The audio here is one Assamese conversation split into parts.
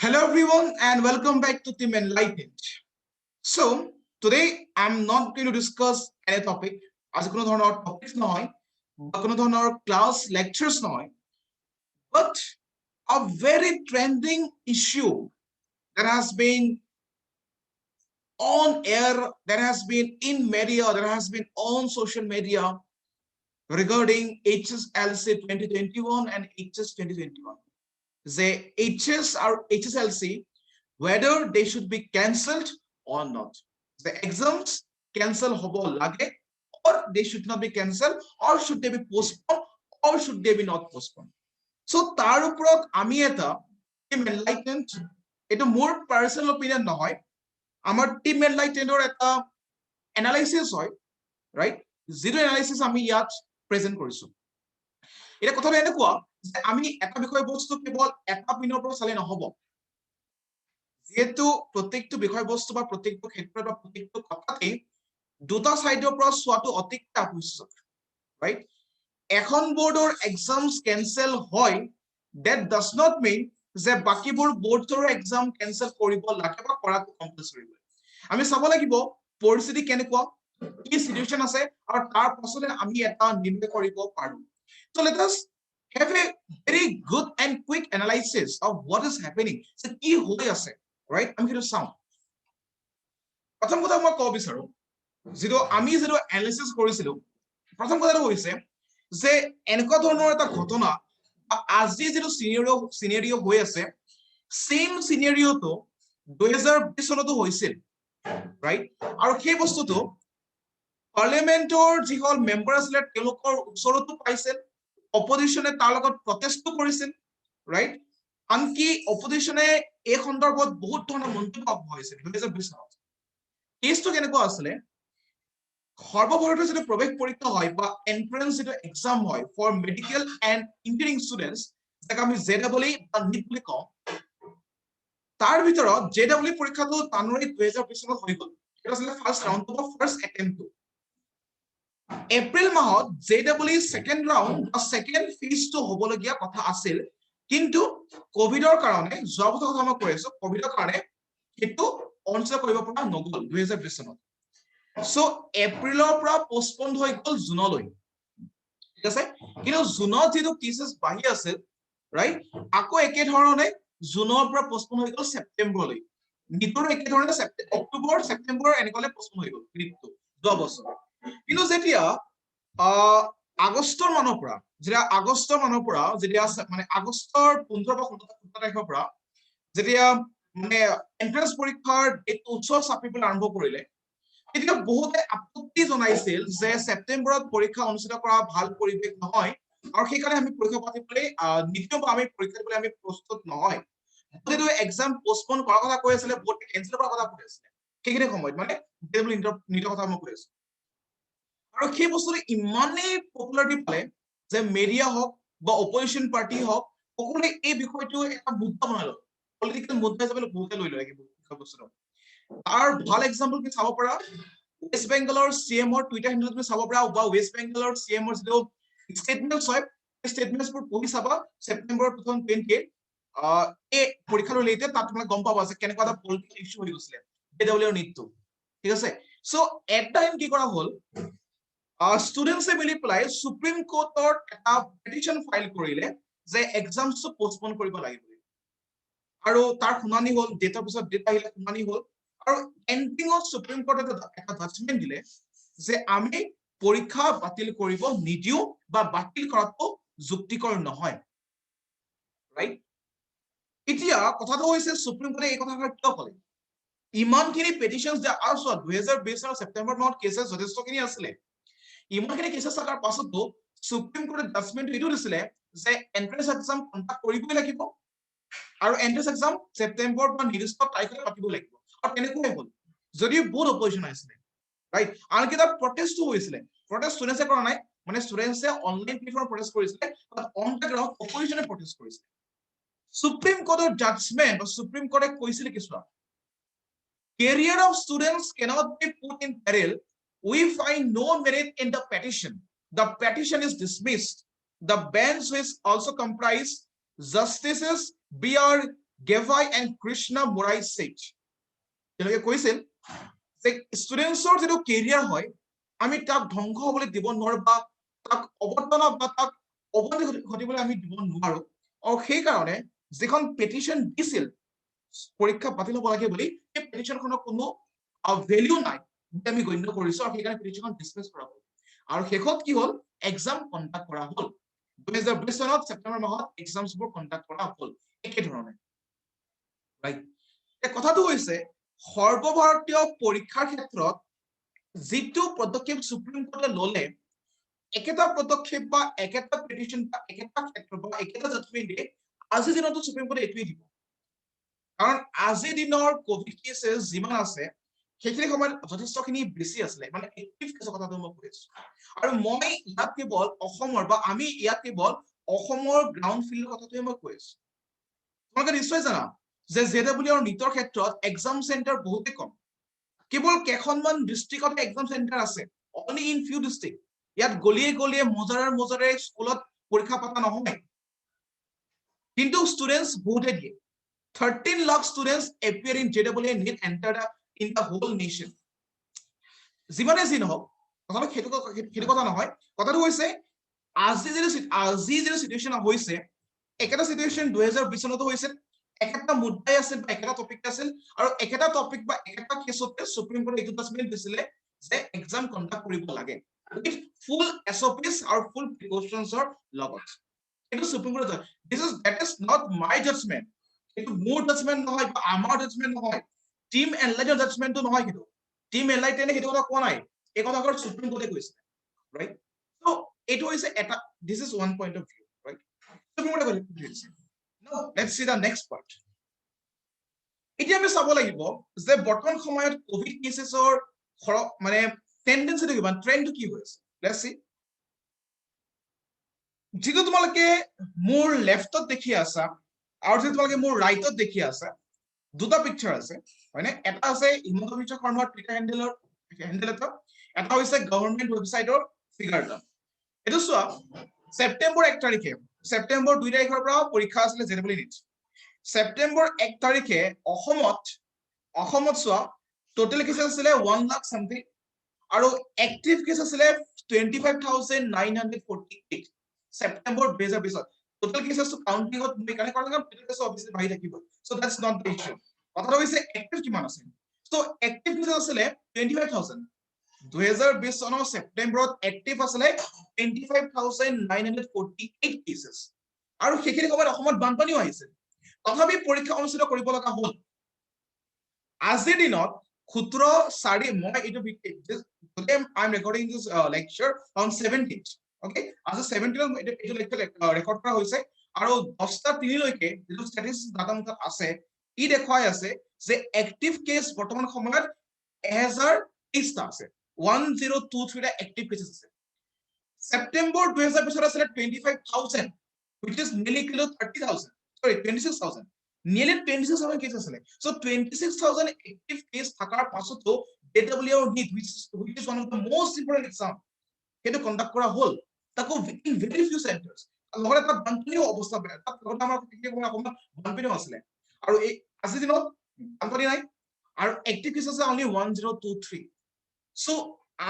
Hello everyone and welcome back to Team Enlightened. So today I'm not going to discuss any topic. As কোনো ধৰণৰ topics নহয়, বা কোনো ধৰণৰ class lectures নহয়, but a very trending issue that has been on air, that has been in media, that has been on social media regarding HSLC 2021 and HS 2021. The HSLC, whether they should be cancelled or not. The exams cancel hobo lage, or they should not be cancelled, or should they be postponed, or should they be not postponed. So tar uprot ami eta team enlightened, eto more personal opinion নহয়, amar team enlightened or eta analysis hoy, right? Zero analysis ami yat present korisu. এটা কথা এনেকুৱা যে আমি এটা বিষয়বস্তু কেৱল এটা পিনৰ পৰা চালে নহব, যেহেতু প্ৰত্যেকটো বিষয়বস্তু বা প্ৰত্যেকটো ক্ষেত্ৰত বা প্ৰত্যেকটো কথাতে দুটা সাইডৰ পৰা চোৱাটো অতিকৈ আৱশ্যক, ৰাইট? এখন বোৰ্ডৰ এক্সামছ কেনসেল হয়, that does not mean যে বাকিবোৰ বোৰ্ডৰ এক্সাম কেনসেল কৰিব লাগে বা কৰাটো কম্পালসৰি। আমি চাব লাগিব পৰিস্থিতি কেনেকুৱা, কি সিচুৱেচন আছে, আৰু তাৰ পাছতে আমি এটা নিৰ্ণয় কৰিব পাৰো। So let us have a very good and quick analysis of what is happening. So কি হৈ আছে, right? আমি কিন্তু চাওঁ। প্ৰথম কথা মই ক'ব বিচাৰো, যেটো আমি যেটো এনালাইসিস কৰিছিলো, প্ৰথম কথাটো হৈছে যে এনেকুৱা ধৰণৰ এটা ঘটনা আজি যেটো সিনাৰিও হৈ আছে, সেম সিনাৰিওটো 2020 চনতো হৈছিল, ৰাইট? আৰু সেই বস্তুটো পাৰ্লিয়ামেন্টৰ যিহল মেম্বাৰ আছিল তেওঁলোকৰ ওচৰতো পাইছিল, অপজিশনে তাৰ লগত প্ৰটেষ্টটো কৰিছিল, ৰাইট? আনকি অপজিশনে এই সন্দৰ্ভত বহুত ধৰণৰ মন্তব্য আগবঢ়াইছিল 2020 চনত। কেছটো কেনেকুৱা আছিলে, সৰ্বভাৰতীয় যেটো প্ৰৱেশ পৰীক্ষা হয় বা এন্ট্ৰেন্স যেটো এক্সাম হয় for medical and engineering students, যাক আমি জেডাবলি বা নিট বুলি কওঁ, তাৰ ভিতৰত জেডাবলি পৰীক্ষাটো জানুৱাৰী 2020 চনত হৈ গ'ল। এটা আছিলে ফাৰ্স্ট ৰাউণ্ড বা ফাৰ্স্ট এটেম্পটো। এপ্ৰিল মাহত জেডাবলি সেকেন্ড ৰাউণ্ড বা সেকেন্ড ফেজটো হ'বলগীয়া কথা আছিল, কিন্তু কোভিডৰ কাৰণে যোৱা বছৰ কথা মই কৈ আছো, কোভিডৰ কাৰণে সেইটো অনুষ্ঠিত কৰিব পৰা নগ'ল 2020 চনত। সো এপ্ৰিলৰ পৰা পোষ্টপন হৈ গ'ল জুনলৈ, ঠিক আছে? কিন্তু জুনত যেটো কেसेस বাঢ়ি আছিল, ৰাইট, আকৌ একে ধৰণে জুনৰ পৰা পোষ্টপন হৈ গ'ল সেপ্টেম্বৰলৈ। নিটৰ একে ধৰণে অক্টোবৰ সেপ্টেম্বৰ এনেকলে পোষ্টপন হৈ গ'ল নিটটো যোৱা বছৰ। কিন্তু যেতিয়া আগষ্টৰ মানৰ পৰা যেতিয়া মানে আগষ্টৰ 15 বা 17 তাৰিখৰ পৰা যেতিয়া মানে এন্ট্ৰেন্স পৰীক্ষাৰ ডেট উৎসৱ চাপিবলৈ আৰম্ভ কৰিলে, তেতিয়া বহুতে আপত্তি জনাইছিল যে সেপ্টেম্বৰত পৰীক্ষা অনুষ্ঠিত কৰা ভাল পৰিৱেশ নহয়, আৰু সেইকাৰণে আমি পৰীক্ষা পাতিবলৈ নিদিও বা আমি পৰীক্ষা দিবলৈ আমি প্ৰস্তুত নহয়। বহুতেতো এক্সাম পোষ্টপন কৰাৰ কথা কৈ আছিলে, বহুতে কেনসেল কৰাৰ কথা কৈ আছিলে সেইখিনি সময়ত, মানে নিটৰ কথা মই কৈ আছো। আৰু সেই বস্তুটো ইমানেই পপুলাৰিটি পালে যে মিডিয়া হওক বা অপজিশন পাৰ্টি হওক, সকলোৱে এই বিষয়টো এটা মুদ্দা বনাই লয়, পলিটিকেল মুদ্দা হিচাপে বহুতে লৈ লয় বস্তুটো। তাৰ ভাল এক্সাম্পল তুমি চাব পাৰা, ৱেষ্ট বেংগলৰ চিএমৰ টুইটাৰ হেণ্ডেল তুমি চাব পাৰা, বা ৱেষ্ট বেংগলৰ চিএমৰ যেটো ষ্টেটমেন্টছ হয়, ষ্টেটমেন্টছবোৰ পঢ়ি চাবা সেপ্টেম্বৰ 2020 এই পৰীক্ষাৰ ৰিলেটেড, তাত তোমাক গম পাবা যে কেনেকুৱা এটা পলিটিকেল ইস্যু হৈ গৈছিলে জেডাবলিৰ নিটটো, ঠিক আছে? সো এট টাইম কি কৰা হ'ল, ষ্টুডেন্টছে মিলি পেলাই সুপ্ৰিম কোৰ্টৰ এটা পিটিশন ফাইল কৰিলে যে এক্সামটো পোষ্টপন কৰিব লাগিব, আৰু তাৰ শুনানি হ'ল, ডেটৰ পিছত ডেট আহিলে শুনানি হ'ল, আৰু এন্ডিঙত সুপ্ৰিম কোৰ্টে এটা জাজমেন্ট দিলে যে আমি পৰীক্ষা বাতিল কৰিব নিদিও বা বাতিল কৰাটো যুক্তিকৰ নহয়, ৰাইট? এতিয়া কথাটো হৈছে সুপ্ৰিম কোৰ্টে এই কথাষাৰ কিয় ক'লে, ইমানখিনি পেটিশনছ যে আৰু 2020 চনৰ সেপ্টেম্বৰ মাহত কেसेছ যথেষ্টখিনি আছিলে, ইমানখিনি কেसेছ থকাৰ পাছতো সুপ্ৰিম কোৰ্টে জাজমেন্ট এইটো দিছিলে যে এন্ট্ৰেন্স এক্সাম কণ্ডাক্ট কৰিবই লাগিব, আৰু এন্ট্ৰেন্স এক্সাম সেপ্টেম্বৰ বা নিৰ্দিষ্ট তাৰিখত পাতিব লাগিব। আৰু তেনেকুৱাই হ'ল, যদিও বহুত অপজিশন আহিছিলে, ৰাইট? আনকি তাত প্ৰটেষ্টটো হৈছিলে, প্ৰটেষ্ট ষ্টুডেন্টছে কৰা নাই, মানে ষ্টুডেন্টছে অনলাইন প্লেটফৰ্মত প্ৰটেষ্ট কৰিছিলে, বাট অন দ্য গ্ৰাউণ্ড অপজিশনে প্ৰটেষ্ট কৰিছিলে। সুপ্ৰিম কোৰ্টৰ জাজমেন্ট বা সুপ্ৰিম কোৰ্টে কৈছিলে কিছু, career of students cannot be put in peril. We find no merit in the petition. The petition is dismissed. The bench which also comprise Justices B.R. Gevai and Krishna Morai said তেওঁলোকে কৈছিল যে ষ্টুডেন্টছৰ যেটো কেৰিয়াৰ হয় আমি তাক ধ্বংস হ'বলৈ দিব নোৱাৰো বা তাক অৱৰ্তনা বা তাক অৱনতি ঘটিবলৈ আমি দিব নোৱাৰো আৰু সেই কাৰণে যিখন পেটিশন দিছিল পৰীক্ষা বাতিল হ'ব লাগে বুলি সেই পেটিশনখনৰ কোনো ভ্যালু নাই আমি গণ্য কৰিছো আৰু সেই কাৰণে পেটিশনখন ডিসমিস কৰা হ'ল আৰু শেষত কি হ'ল এক্সাম কণ্ডাক্ট কৰা হ'ল 2020 চনত সেপ্টেম্বৰ মাহত এক্সামছবোৰ কণ্ডাক্ট কৰা হ'ল একে ধৰণে ৰাইট এই কথাটো হৈছে সৰ্বভাৰতীয় পৰীক্ষাৰ ক্ষেত্ৰত যিটো পদক্ষেপ সুপ্ৰিম কোৰ্টে ললে একেটা পদক্ষেপ বা একেটা পেটিশন বা একেটা ক্ষেত্ৰ বা একেটা জাজমেন্টে আজি দিনতো সুপ্ৰিম কোৰ্টে এটোই দিব কাৰণ আজি দিনৰ কোভিড কেसेছ যিমান আছে সেইখিনি সময়ত যথেষ্টখিনি বেছি আছিলে মানে এক্টিভ কেছৰ কথাটো মই কৈছো আৰু মই ইয়াত কেৱল অসমৰ বা আমি ইয়াত কেৱল অসমৰ গ্ৰাউণ্ড ফিল্ডৰ কথাটোৱে মই কৈছো তোমালোকে নিশ্চয় জানা যে জেডব্লিউ আৰু নিটৰ ক্ষেত্ৰত এক্সাম চেণ্টাৰ বহুতে কম কেৱল কেইখনমান ডিষ্ট্ৰিক্টত এক্সাম চেণ্টাৰ আছে অনলি ইন ফিউ ডিষ্ট্ৰিক্ট ইয়াত গলিয়ে গলিয়ে মজাৰে স্কুলত পৰীক্ষা পাতা নহয় কিন্তু ষ্টুডেন্টস বহুতে দিয়ে 13 lakh students appear in JEE and NEET entered in the whole nation. যিমানে যি নহওক কথাটো সেইটো কথা নহয় কথাটো হৈছে আজি যে সিচুৱেশন হৈছে একেটা সিচুৱেশন 2020 চনতো হৈছিল একেটা মুদ্দাই আছিল বা একেটা টপিক আছিল আৰু একেটা টপিক বা একেটা কেছতে সুপ্ৰিম কোৰ্টে এইটো জাজমেন্ট দিছিলে যে এক্সাম কণ্ডাক্ট কৰিব লাগে উইথ ফুল এছঅপিছ আৰু ফুল প্ৰিকশনছৰ লগত কিন্তু supreme কোৰ্টে that is not my judgment কিন্তু মোৰ জাজমেন্ট নহয় বা আমাৰ জাজমেন্ট নহয় টিম এনলাইটৰ জাজমেন্টটো নহয় কিন্তু টিম এনলাইটেনে সেইটো কথা কোৱা নাই এই কথাটো সুপ্ৰিম কোৰ্টে কৈছে ৰাইট সো এটো হৈছে এটা this is one point of view right supreme কোৰ্টে কৈছে now let's see the next part এতিয়া আমি চাব লাগিব যে বৰ্তমান সময়ত কোভিড কেসেছৰ মানে টেন্ডেন্সিটো কি মানে ট্ৰেন্ডটো কি হৈছে let's see যেটো তোমালোকে মোৰ লেফটত দেখি আছা আৰু যে তোমালোকে মোৰ ৰাইটত দেখি আছে দুটা পিকচাৰ আছে হয়নে এটা আছে হিমন্ত বিশ্ব শৰ্মাৰ টুইটাৰ হ্যান্ডেল এটা হৈছে গভৰ্ণমেন্ট ওয়েবসাইটৰ ফিগাৰটা এটো চোৱা সেপ্টেম্বৰ 1 তাৰিখে সেপ্টেম্বৰ 2 তাৰিখৰ পৰা পৰীক্ষা আছিল জেডব্লিউ নিট সেপ্টেম্বৰ 1 তাৰিখে অসমত চোৱা টোটাল কেছ আছিল 1 লাখ সামথিং আৰু এক্টিভ কেছ আছিল 25948 September 2020 total cases to counting of mechanic total cases obviously bhai rakhibo so that's not the issue কথাটো হৈছে active কিমান আছে so active cases আসলে 25000 2020 চনৰ সেপ্টেম্বৰত active আসলে 25948 cases আৰু সেইখিনি সময়ত অসমত বানপানীও আহিছে তথাপি পৰীক্ষা অনুষ্ঠিত কৰিব লগা হ'ল আজিৰ দিনত 17 মই এটো today I'm recording this lecture on 17th okay as a 17 এটো লেকচাৰ ৰেকৰ্ড কৰা হৈছে আৰু 10:03 লৈকে যেটো ষ্টেটিষ্টিক্স ডাটা মতে আছে ই দেখাই আছে যে এক্টিভ কেস বৰ্তমান সময়ত 1023 টা আছে 1023 টা এক্টিভ কেস আছে সেপ্টেম্বৰ 2020 আছিল 25000 which is nearly 30000 sorry 26000 nearly 26000 case আছিল so 26000 এক্টিভ কেস থাকাৰ পাছতো JEE NEET which is one of the most important exam সেইটো কণ্ডাক্ট কৰা হ'ল তাকো in very few centers লগতে তাত বানপানীও অৱস্থা বেয়া তাত লগতে আমাৰ কেতিয়াবা অকমান বানপানীও আছিলে আৰু এই আজি দিনত বানপানী নাই আৰু এক্টিভ কেছ আছে only 1023 সো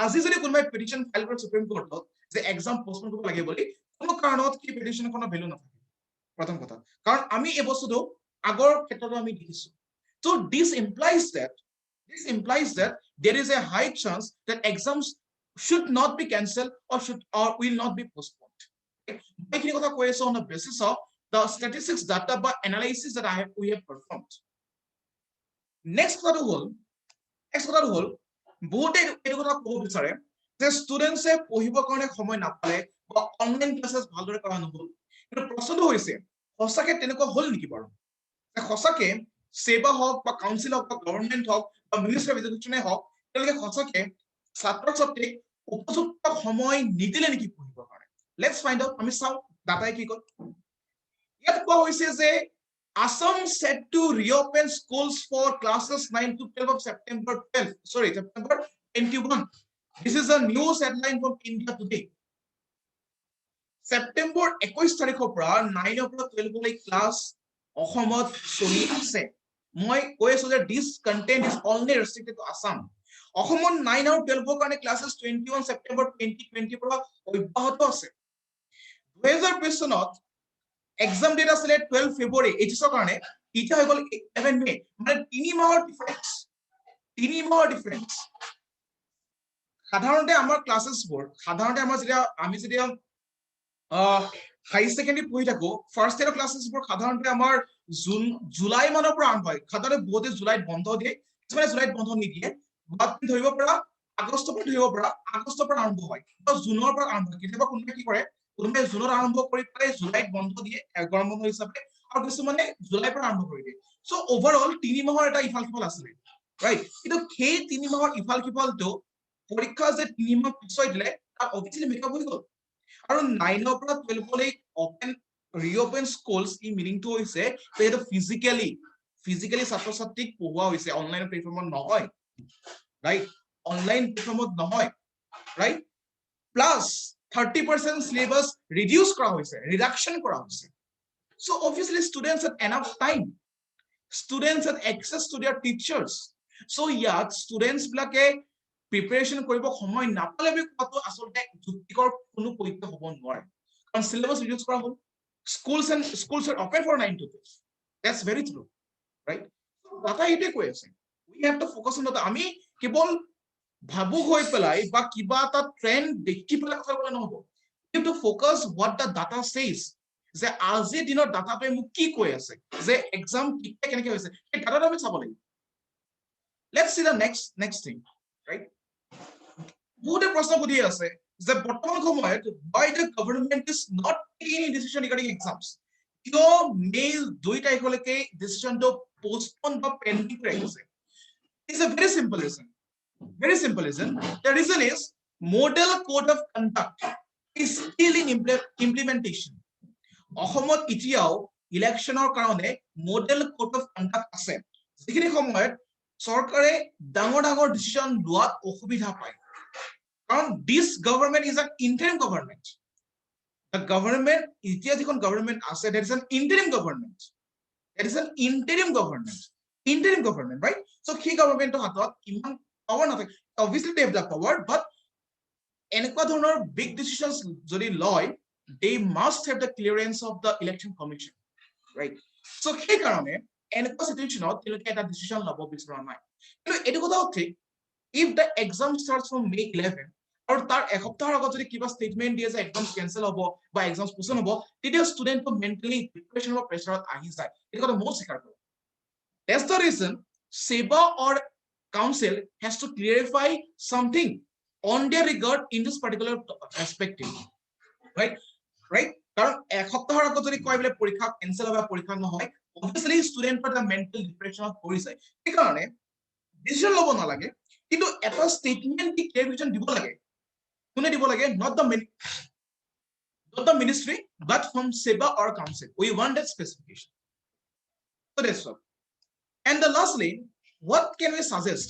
আজি যদি কোনোবাই পেটিশন ফাইল কৰে সুপ্ৰিম কোৰ্টত যে এক্সাম পোষ্টপন কৰিব লাগে বুলি কোনো কাৰণত কি পেটিশনখনৰ ভ্যালু নাথাকে প্ৰথম কথা কাৰণ আমি এই বস্তুটো আগৰ ক্ষেত্ৰতো আমি দেখিছো so this implies that there is a high chance that exams should not be cancelled or will not be postponed এইখিনি কথা কৈ আছো on the basis of the statistics data বা analysis that we have performed next কথাটো হ'ল বহুতে এইটো কথা ক'ব বিচাৰে যে ষ্টুডেন্টছে পঢ়িবৰ কাৰণে সময় নাপালে বা অনলাইন ক্লাसेस ভালদৰে কৰা নহল কিন্তু প্ৰশ্নটো হৈছে সঁচাকে তেনেকুৱা হ'ল নেকি বাৰু সঁচাকে সেবা হওক বা কাউন্সিল হওক বা গভৰ্ণমেন্ট হওক বা মিনিষ্ট্ৰি অফ এডুকেশ্যনে হওক তেওঁলোকে সঁচাকে ছাত্ৰ ছাত্ৰীক উপযুক্ত সময় নিদিলে নেকি পঢ়িবৰ কাৰণে লেটস ফাইন্ড আউট আমি চাও ডাটাই কি কয় ইয়াত কোৱা হৈছে যে Assam set to reopen schools for classes 9 to 12 of September 21. This is a news headline from India Today. September 21 তাৰিখৰ পৰা 9 of 12 লৈ ক্লাস অসমত চলি আছে মই কৈ আছো যে this content is only restricted to Assam অসমত 9 আৰু 12 কাৰণে ক্লাसेस 21 সেপ্টেম্বৰ 2020 পৰা অব্যাহত আছে 2020 চনত এক্সাম ডেট আছিলে 12 ফেব্ৰুৱাৰী এইচএছৰ কাৰণে ইটা হৈ গল 11 মে মানে 3 মাহৰ ডিফাৰেন্স সাধাৰণতে আমাৰ ক্লাसेसবোৰ সাধাৰণতে আমাৰ যেতিয়া আমি যেতিয়া হাই সেকেন্ডাৰী পঢ়ি থাকো ফাৰ্স্ট ইয়াৰ ক্লাसेसবোৰ সাধাৰণতে আমাৰ জুলাই মানৰ পৰা আৰম্ভ হয় সাধাৰণতে বহুতে জুলাইত বন্ধ দিয়ে কিছুমানে জুলাইত বন্ধ নিদিয়ে বাট ধৰিব পৰা আগষ্টৰ পৰা ধৰিব পৰা আগষ্টৰ পৰা আৰম্ভ হয় জুনৰ পৰা আৰম্ভ হয় কেতিয়াবা কোনোবাই কি কৰে কোনোবাই জুনত আৰম্ভ কৰি পেলাই জুলাইত বন্ধ দিয়ে গৰম বন্ধ হিচাপে আৰু কিছুমানে জুলাইৰ পৰা আৰম্ভ কৰি দিয়ে সো ওভাৰঅল 3 মাহৰ এটা ইফাল সিফাল আছিলে ৰাইট কিন্তু সেই 3 মাহৰ ইফাল সিফালটো পৰীক্ষা যে 3 মাহ পিছুৱাই দিলে তাত অফিচিয়েলি মেকআপ হৈ গ'ল আৰু 9 ৰ পৰা 12 লৈ ওপেন ৰিওপেন স্কুলছ ই মিনিংটো হৈছে যে এটা ফিজিক্যালি ছাত্ৰ ছাত্ৰীক পঢ়োৱা হৈছে অনলাইন প্লেটফৰ্মত নহয় ৰাইট অনলাইন প্লেটফৰ্মত নহয় ৰাইট প্লাস 30% syllabus reduce কৰা হৈছে reduction কৰা হৈছে so obviously students had enough time students had access to their teachers so ইয়াত students বিলাকে প্ৰিপাৰেচন কৰিব সময় নাপালে কথাটো আসলতে যুক্তিকৰ কোনো পৰীক্ষা হ'ব নোৱাৰে কাৰণ syllabus reduce কৰা হ'ল schools are open for 9 to 12 that's very true right data এতে কৈ আছে we have to focus on that আমি কেৱল ভাবুক হৈ পেলাই বা কিবা এটা ট্ৰেন্ড দেখি পেলাই কথা ক'লে নহব you have to focus what the data says যে আজি দিনৰ ডাটাটোৱে মোক কি কৈ আছে যে এক্সাম কিটা কেনেকৈ হৈছে এই ডাটাটো আমি চাব লাগিব let's see the next thing right বহুতে প্ৰশ্ন সুধি আছে যে বৰ্তমান সময়ত why the government is not taking any decision regarding exams কিয় মে 2 তাৰিখলৈকে ডিসিশনটো পোষ্টপন বা পেন্ডিং কৰি আছে it's a very simple reason the reason is model code of conduct is still in implementation অসমত ইতিয়াও ইলেকশনৰ কাৰণে মডেল কোড অফ কন্ডাক্ট আছে যিখিনি সময়ত চৰকাৰে ডাঙৰ ডিসিশন লোৱাত অসুবিধা পায় কাৰণ this government is an interim government the government ইতিয়া যিখন গভৰ্ণমেন্ট আছে that is an interim government right so সেই গভৰ্ণমেন্টৰ হাতত ইমান power নাথাকে obviously they have the power but এনেকুৱা ধৰণৰ big decisions যদি লয় they must have the clearance of the election commission right so সেই কাৰণে এনেকুৱা সিচুৱেচনত তেওঁলোকে এটা ডিসিশন ল'ব বিচৰা নাই কিন্তু এটো কথাও ঠিক if the exam starts from May 11 আৰু তাৰ এসপ্তাহৰ আগত যদি কিবা ষ্টেটমেন্ট দিয়ে যে এক্সাম ক্যান্সেল হ'ব বা এক্সাম পোস্টপন হ'ব তেতিয়া ষ্টুডেন্টটো মেন্টালি ডিপ্ৰেছন বা প্ৰেছাৰত আহি যায় এটা কথা মই স্বীকাৰ কৰোঁ that's the reason SEBA or council has to clarify something on their regard in this particular perspective right কাৰণ এসপ্তাহৰ আগত যদি কয় বলে পৰীক্ষা ক্যান্সেল হ'ব পৰীক্ষা নহয় obviously student for the mental depression পৰি যায় এই কাৰণে ডিসিশন ল'ব নালাগে কিন্তু এটা ষ্টেটমেন্ট দি ক্লেৰিফিকেশন দিব লাগে কোনে দিব লাগে not the ministry but from SEBA or council we want that specification so that's all and the lastly what can we suggest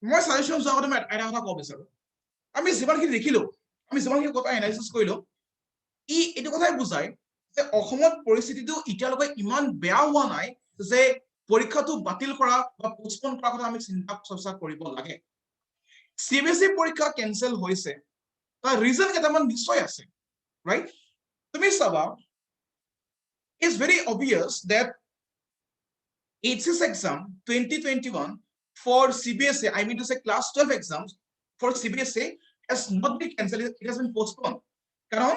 মই সাজেশন আগতে মই এটা কথা ক'ব বিচাৰো আমি যিমানখিনি দেখিলো আমি যিমানখিনি কথা এনালাইসিস কৰিলো এটো কথাই বুজাই যে অসমত পৰিস্থিতিটো ইতিয়ালৈকে ইমান বেয়া হোৱা নাই যে পৰীক্ষাটো বাতিল কৰা বা পোষ্টপন কৰা কথা আমি চিন্তা চৰ্চা কৰিব লাগে সিবিএসই পৰীক্ষা ক্যান্সেল হৈছে তাৰ ৰিজন কেইটামান নিশ্চয় আছে ৰাইট তুমি চাবা it's very obvious that HSC exam 2021 for CBSE I mean to say class 12 exams for CBSE has not been cancelled it has been postponed কারণ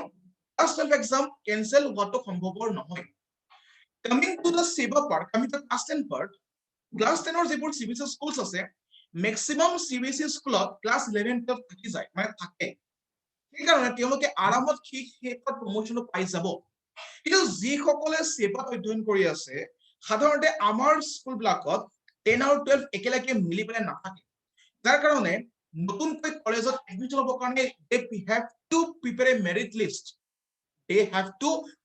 class 12 exam cancel হোৱাটো সম্ভৱৰ নহয় coming to the SEBA part coming to the class 10 part class 10 or যিবোৰ CBSE schools আছে maximum CBSE স্কুলত class 11 12 থাকি যায় মানে থাকে এই কাৰণে তেওঁলোকে আৰামত সেই প্ৰমোশন পাই যাব কিন্তু যিসকলে সেবাত অধ্যয়ন কৰি আছে সাধাৰণতে আমাৰ স্কুল ব্লকত 10 আৰু 12 একেলগে মিলি পেলাই নাথাকে যাৰ কাৰণে নতুনকৈ কলেজত এডমিশন হ'ব কাৰণে they have to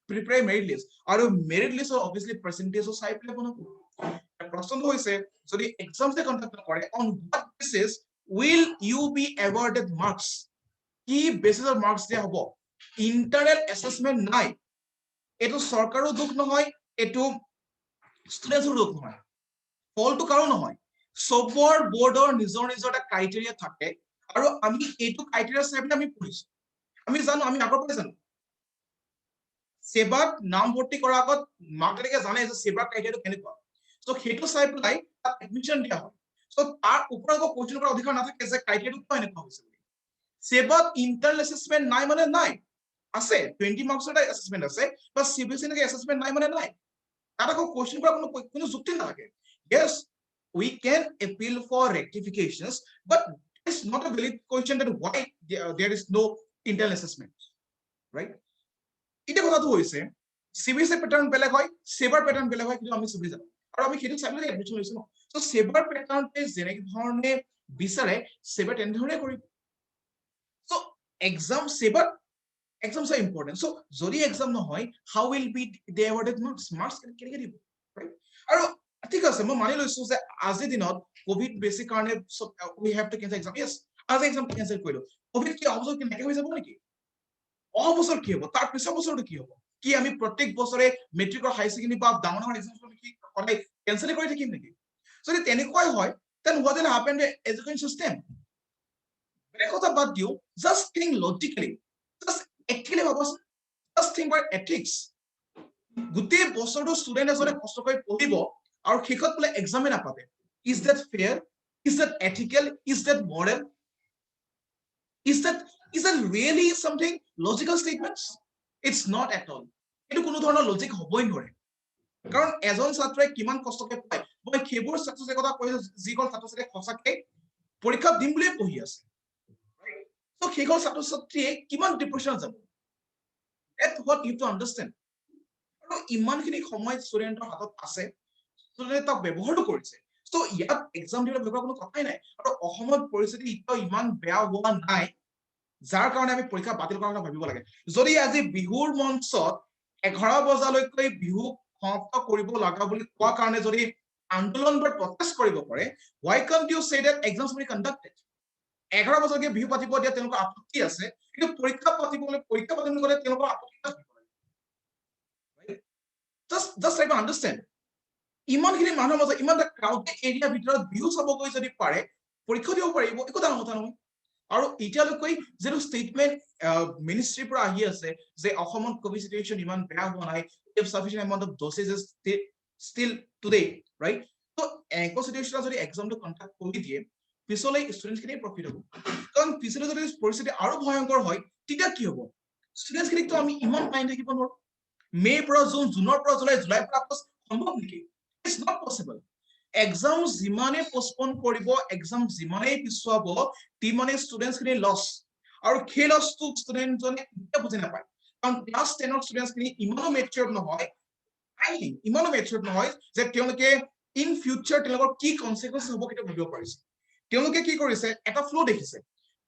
prepare a merit list আৰু merit list obviously percentage চাই পেলাই বনাব প্ৰশ্নটো হৈছে যদি এক্সামছ কন্ডাক্ট কৰে on what basis will you be awarded marks কি বেসিসৰ মাৰ্কস দিয়া হ'ব ইন্টাৰনাল অ্যাসেসমেন্ট নাই এটো সৰকাৰও দুখ নহয় এটো ষ্টুডেন্টছৰ দোষ নহয় ফলটো কাৰো নহয় সবৰ বোৰ্ডৰ নিজৰ নিজৰ এটা ক্ৰাইটেৰিয়া থাকে আৰু আমি এইটো ক্ৰাইটেৰিয়া চাই পিনে আমি পঢ়িছো আমি জানো আমি আগৰ পৰা জানো সেবাত নাম ভৰ্তি কৰাৰ আগত মাকদেউতাকে জানে যে সেবা ক্ৰাইটেৰিয়াটো কেনেকুৱা সো সেইটো চাই পেলাই তাত এডমিশন দিয়া হয় সো তাৰ ওপৰত কোৱেশ্চন কৰাৰ অধিকাৰ নাথাকে যে ক্ৰাইটেৰিয়াটো কিয় এনেকুৱা হৈছে সেবাত ইন্টাৰনেল এসেসমেন্ট নাই মানে নাই আছে 20 মাৰ্কছৰ এটা এসেসমেন্ট আছে বা সিবিএসই নেকি এসেসমেন্ট নাই মানে নাই তাত আকৌ কোৱেশ্চন কৰাৰ কোনো যুক্তি নাথাকে yes we can appeal for rectifications but it's not a valid question that why there is no internal assessment right এটা কথাটো হৈছে সিবিএসই প্যাটার্ন বেলেগ হয় সেবার প্যাটার্ন বেলেগ হয় কিন্তু আমি সুবি জানো আৰু আমি সেইটো চাই পেলাই এডমিশন লৈছো ন সো সেবাৰ প্যাটাৰ্নতে যেনে ধৰণে বিচাৰে সেবা তেনে ধৰণে কৰিব সো এক্সাম সেবার exams are important so যদি এক্সাম নহয় how will be they awarded marks কেনেকৈ দিব right আৰু ঠিক আছে মই মানি লৈছো যে আজিৰ দিনত কোভিড বেছি কাৰণে we have to cancel exam yes আজি এক্সাম কেনসেল কৰিলো কোভিড কি অবজৰ কেনেকৈ হৈ যাব নেকি অবছৰ কি হ'ব তাৰ পিছৰ বছৰটো কি হ'ব কি আমি প্ৰত্যেক বছৰে মেট্ৰিকৰ হাই সেকেন্ডাৰী বা ডাঙৰ ডাঙৰ এক্সামবোৰ কি সদায় কেনসেল কৰি থাকিম নেকি যদি তেনেকুৱাই হয় then what will happen to education system বেলেগ কথা বাদ দিও just think logically just actually ভাবচোন just think about ethics গোটেই বছৰটো ষ্টুডেন্ট এজনে কষ্ট কৰি পঢ়িব আৰু শেষত বোলে এক্সামে নাপাতে is that fair is that ethical is that moral is that really something logical statements it's not at all এটো কোনো ধৰণৰ লজিক হ'বই নোৱাৰে কাৰণ এজন ছাত্ৰই কিমান কষ্টকে পায় মই খেবৰ ছাত্ৰৰ কথা কৈছো যিকল ছাত্ৰকে খসাকে পৰীক্ষা দিম বুলি পঢ়ি আছে তো খেগৰ ছাত্ৰ ছাত্ৰীয়ে কিমান ডিপ্ৰেছনত যাব that's what you have to understand আৰু ইমানখিনি সময় ষ্টুডেন্টৰ হাতত আছে ষ্টুডেন্টে তাক ব্যৱহাৰটো কৰিছে সো ইয়াত এক্সাম দিবলৈ ব্যৱহাৰ কোনো কথাই নাই আৰু অসমত পৰিস্থিতি ইমান বেয়া হোৱা নাই যাৰ কাৰণে আমি পৰীক্ষা বাতিল কৰাৰ কথা ভাবিব লাগে যদি আজি বিহুৰ মঞ্চত 11 বজালৈকে বিহু সমাপ্ত কৰিব লাগা বুলি কোৱা কাৰণে যদি আন্দোলন বা প্ৰটেষ্ট কৰিব পাৰে why can't you say that exams will be conducted 11 বজালৈকে বিহু পাতিব দিয়া তেওঁলোকৰ আপত্তি আছে কিন্তু পৰীক্ষা পাতিবলৈ গলে তেওঁলোকৰ আপত্তি আছে just try to understand ইমানখিনি মানুহৰ মাজত ইমান এটা ক্ৰাউডেড এৰিয়া ভিতৰত বিহু চাব গৈ যদি পাৰে পৰীক্ষা দিব পাৰিব একো ডাঙৰ কথা নহয় আৰু এতিয়ালৈকে যেটো ষ্টেটমেন্ট মিনিষ্ট্ৰীৰ পৰা আহি আছে যে অসমত কোভিড সিচুৱেচন ইমান বেয়া হোৱা নাই if sufficient amount of dosages still today right so একো সিচুৱেচন যদি এক্সামটো কন্ডাক্ট কৰি দিয়ে পিছলৈ ষ্টুডেন্টছ খিনি প্ৰফিট হ'ব কাৰণ পিছলৈ যদি পৰিস্থিতি আৰু ভয়ংকৰ হয় তেতিয়া কি হ'ব ষ্টুডেন্টছ খিনিক তো আমি ইমান টাইম থাকিব নোৱাৰো মে পৰা জুনৰ পৰা জুলাই পৰা আগষ্ট সম্ভৱ নেকি it's not possible exam জিমানে পোষ্টপন কৰিব exam জিমানে পিছুৱাব তিমানে ষ্টুডেন্টছ খিনি লছ আৰু সেই লছটো ষ্টুডেন্ট জনে এতিয়া বুজি নাপায় কাৰণ ক্লাছ 10 ৰ ষ্টুডেন্টছ খিনি ইমানো মেচ্যুৰ নহয় যে তেওঁলোকে ইন ফিউচাৰ তেওঁলোকৰ কি কনসিকুৱেন্স হ'ব কিটা ভাবিব পাৰিছে তেওঁলোকে কি কৰিছে এটা ফ্লো দেখিছে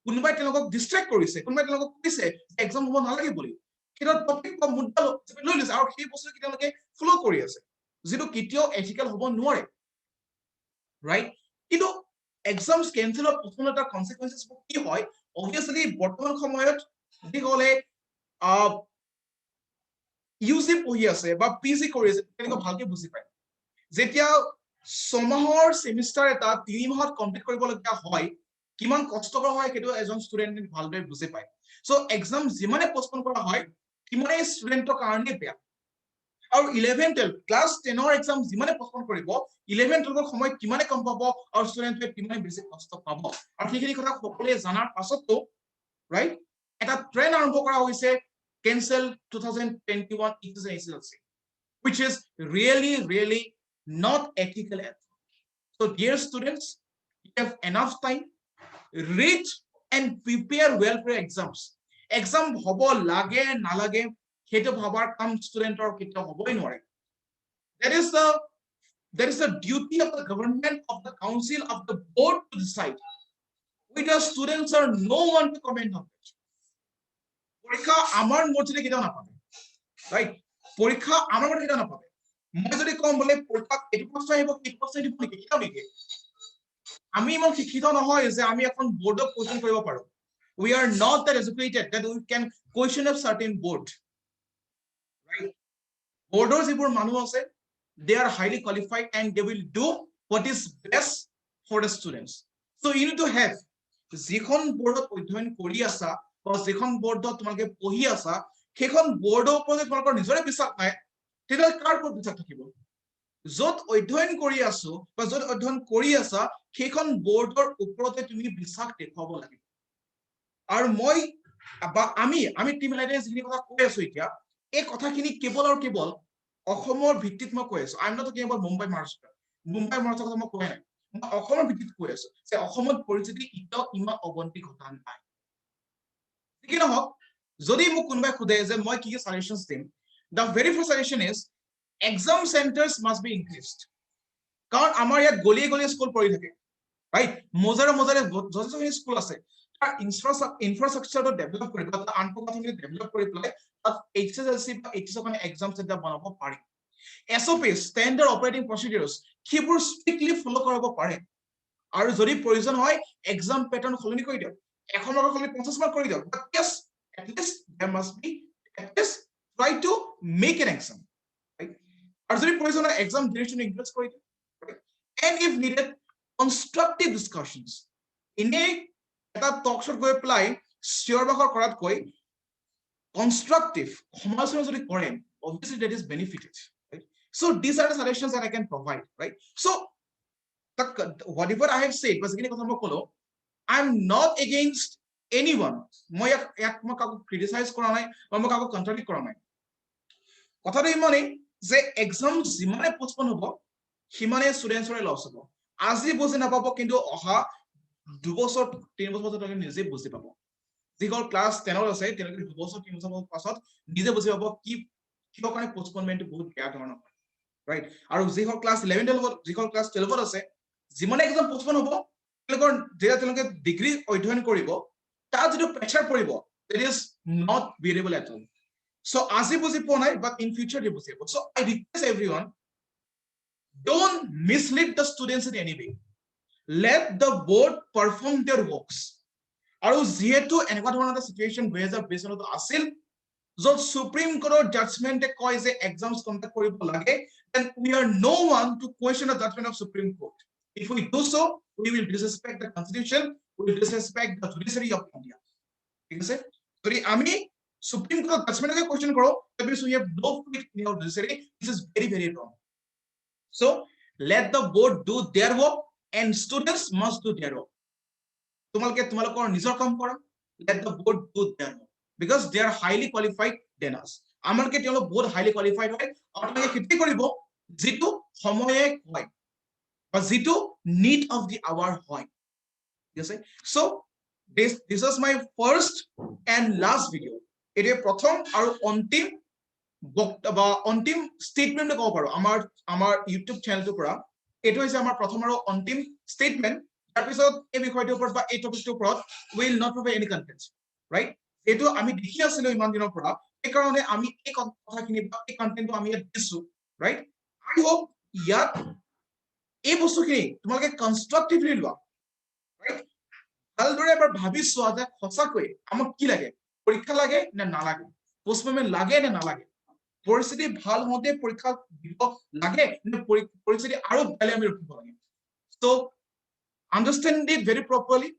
কোনোবাই তেওঁলোকক ডিস্ট্ৰেক্ট কৰিছে কোনোবাই তেওঁলোকক কৈছে এক্সাম হ'ব নালাগে বুলি কিন্তু টপিক বা মুদ্দা লৈ লৈছে আৰু সেই বস্তু কি তেওঁলোকে ফ্লো কৰি আছে যেটো কেতিয়াও এথিক্যাল হ'ব নোৱাৰে ৰাইট কিন্তু এক্সামস কেনসেলৰ প্ৰথমটা কনসিকুৱেন্সেস কি হয় obviously বৰ্তমান সময়ত কি ক'লে ইউজি পঢ়ি আছে বা পিজি কৰি আছে তেনেকৈ ভালকে বুজি পায় যেতিয়া সমাহৰ সেমিস্টাৰ এটা 3 মাহত কমপ্লিট কৰিবলগীয়া হয় কিমান কষ্টকৰ হয় সেইটো এজন ষ্টুডেন্টে ভালদৰে বুজি পায় সো এক্সাম যিমানে পোষ্টপন কৰা হয় কিমানে ষ্টুডেন্টৰ কাৰণে বেয়া আৰু 11 12 ক্লাছ 10 ৰ এক্সাম যিমানে পোষ্টপন কৰিব 11 12 ৰ সময় কিমানে কম পাব আৰু ষ্টুডেন্টে কিমানে বেছি কষ্ট পাব আৰু সেইখিনি কথা সকলোৱে জানাৰ পাছতো ৰাইট এটা ট্ৰেন্ড আৰম্ভ কৰা হৈছে cancel 2021 ECLC which is really not ethical at all. So dear students you have enough time read and prepare well for exams exam hobo lage na lage heto bhabar kam student or kita hoboi nore there is the duty of the government of the council of the board to decide we the students are no one to comment on it পৰীক্ষা আমাৰ মৰ্জিতে কিটা না পাবে ৰাইট পৰীক্ষা আমাৰ মৰ্জিতে কিটা না পাবে মই যদি কম বলে পৰীক্ষা এটো প্ৰশ্ন আহিব কি প্ৰশ্ন দিব নেকি কিটা নেকি আমি ইমান শিক্ষিত নহয় যে আমি এখন বোৰ্ডক কোৱেশ্চন কৰিব পাৰো we are not that educated that we can question a certain board right boarders যিবোৰ মানুহ আছে they are highly qualified and they will do what is best for the students. So you need to have যিখন boardত অধ্যয়ন কৰি আছা বা যিখন boardত তোমালোকে পঢ়ি আছা সেইখন boardৰ ওপৰত তোমালোকৰ নিজৰে বিশ্বাস নাই তেতিয়া কাৰ ওপৰত বিশ্বাস থাকিব য'ত অধ্যয়ন কৰি আছো বা য'ত অধ্যয়ন কৰি আছা সেইখন boardৰ ওপৰতে তুমি বিশ্বাস দেখুৱাব লাগিব আৰু মই বা আমি টিম লাইডাৰে যিখিনি কথা কৈ আছো এতিয়া এই কথাখিনি কেৱল আৰু কেৱল অসমৰ ভিত্তিত মই কৈ আছো I am not talking about Mumbai মহাৰাষ্ট্ৰৰ কথা মই কোৱা নাই মই অসমৰ ভিত্তিত কৈ আছো যে অসমত পৰিস্থিতি এতিয়াও ইমান অৱনতি ঘটা নাই কি নহওক যদি মোক কোনোবাই সোধে যে মই কি কি সাজেশনস দিম the very first suggestion is exam centers must be increased কাৰণ আমাৰ ইয়াত গলিয়ে গলিয়ে স্কুল পৰি থাকে ৰাইট মজাৰে যথেষ্টখিনি স্কুল আছে তাৰ ইনফ্ৰাষ্ট্ৰাকচাৰটো ডেভেলপ কৰি বা আন্তঃগাঁথনি ডেভেলপ কৰি পেলাই তাত এইচএসএলচি বা এইচএছৰ কাৰণে এক্সাম চেণ্টাৰ বনাব পাৰি এছঅপি ষ্টেণ্ডাৰ্ড অপাৰেটিং প্ৰচিডিউৰছ সেইবোৰ ষ্ট্ৰিক্টলি ফলো কৰাব পাৰে আৰু যদি প্ৰয়োজন হয় এক্সাম পেটাৰ্ণ সলনি কৰি দিয়ক 100 মাৰ্কৰ সলনি 50 মাৰ্ক কৰি দিয়ক বাট yes at least there must be at least try to make an exam right আৰু যদি প্ৰয়োজন হয় এক্সাম ডিউৰেশ্যন ইনক্ৰিজ কৰি দিয়ক right and if needed constructive discussions ইনে এটা টক শট গৈ পেলাই চিয়ৰ বাখৰ কৰাতকৈ constructive সমালোচনা যদি কৰে obviously that is benefited right so these are the suggestions that I can provide right so whatever I have said was যিখিনি কথা মই কলো I am not against anyone মই ইয়াক মই কাকো ক্ৰিটিসাইজ কৰা নাই বা মই কাকো কন্ট্ৰাডিক্ট কৰা নাই কথাটো ইমানেই যে এক্সাম যিমানে পোষ্টপন হ'ব সিমানে ষ্টুডেন্টছৰে লছ হ'ব আজি বুজি নাপাব কিন্তু অহা 2 বছৰ 3 বছৰ পাছত নিজে বুজি পাব যিসকল ক্লাছ 10 আছে তেওঁলোকে 2 বছৰ 3 বছৰ পাছত নিজে বুজি পাব কি কিহৰ কাৰণে পোষ্টপনমেন্ট বহুত বেয়া ধৰণৰ হয় ৰাইট আৰু যিসকল ক্লাছ 11 12 যিসকল ক্লাছ 12 আছে যিমানে এক্সাম পোষ্টপন হ'ব তেওঁলোকৰ যেতিয়া তেওঁলোকে ডিগ্ৰী অধ্যয়ন কৰিব তাৰ যিটো প্ৰেছাৰ পৰিব that is not bearable at all so আজি বুজি পোৱা নাই but in future they বুজি পাব so I request everyone don't mislead the students in any way let the board perform their works আৰু যেহেতু এনেকুৱা ধৰণৰ এটা সিচুৱেচন 2020 আছিল য'ত সুপ্ৰিম কোৰ্টৰ জাজমেন্টে কয় যে এক্সামস কন্ডাক্ট কৰিব লাগে then we are no one to question the judgment of Supreme Court if we do so we will disrespect the constitution we will disrespect the judiciary of India ঠিক আছে যদি আমি সুপ্রিম কোর্ট জাজমেন্টকে কোশ্চেন করো that means we have no faith in our judiciary this is very very wrong so let the board do their work and students must do their work তোমালোকৰ নিজৰ কাম কৰা let the board do their work because they are highly qualified than us আমাৰকে তেওঁলোক বহুত highly qualified হয় আৰু তেওঁলোকে খেতি কৰিব যিটো সময়ে হয় বা যিটো need of the hour হয় ঠিক আছে so this was my first and last video এটা প্ৰথম আৰু অন্তিম বক্তব্য অন্তিম স্টেটমেন্ট ক'ব পাৰো আমাৰ ইউটিউব চেনেলটোৰ পৰা এটো হৈছে আমাৰ প্ৰথম আৰু অন্তিম স্টেটমেন্ট তাৰ পিছত এই বিষয়টোৰ ওপৰত বা এই টপিকটোৰ ওপৰত will not provide any content right এটো আমি দেখি আছিলো ইমান দিনৰ পৰা এই কাৰণে আমি এই কথাখিনি বা এই কন্টেন্টটো আমি ইয়াত দিছো right I hope ইয়াত এই বস্তুখিনি তোমালোকে কনস্ট্ৰাকটিভলি লোৱা right ভালদৰে এবাৰ ভাবি চোৱা যে সঁচাকৈ আমাক কি লাগে পৰীক্ষা লাগে নে নালাগে পোষ্টপনমেন্ট লাগে নে নালাগে পৰিস্থিতি ভাল হওঁতে পৰীক্ষা দিব লাগে নে পৰিস্থিতি আৰু বেলে আমি ৰখিব লাগে so understand it very properly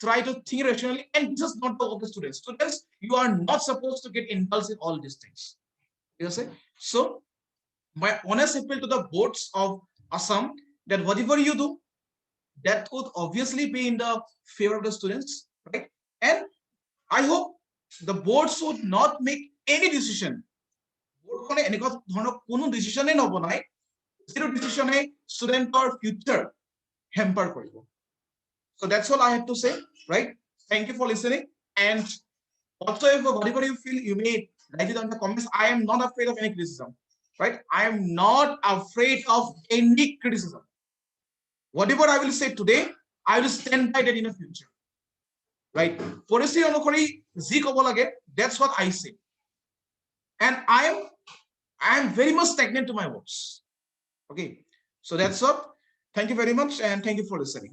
try to think rationally and this is not the work of students you are not supposed to get involved in all these things you see so my honest appeal to the boards of Assam that whatever you do that would obviously be in the favor of the students right and I hope the board should not make any decision board khone eneka dhoroner kono decision e nobonai zero decision e studenter future hamper koribo so that's all I have to say right thank you for listening and also if whatever you feel you may write it down in the comments I am not afraid of any criticism right I am not afraid of any criticism whatever I will say today I will stand by that in the future right policy অনুসৰি জি ক'ব লাগে that's what I say and I am very much stagnant to my words okay so that's all thank you very much and thank you for listening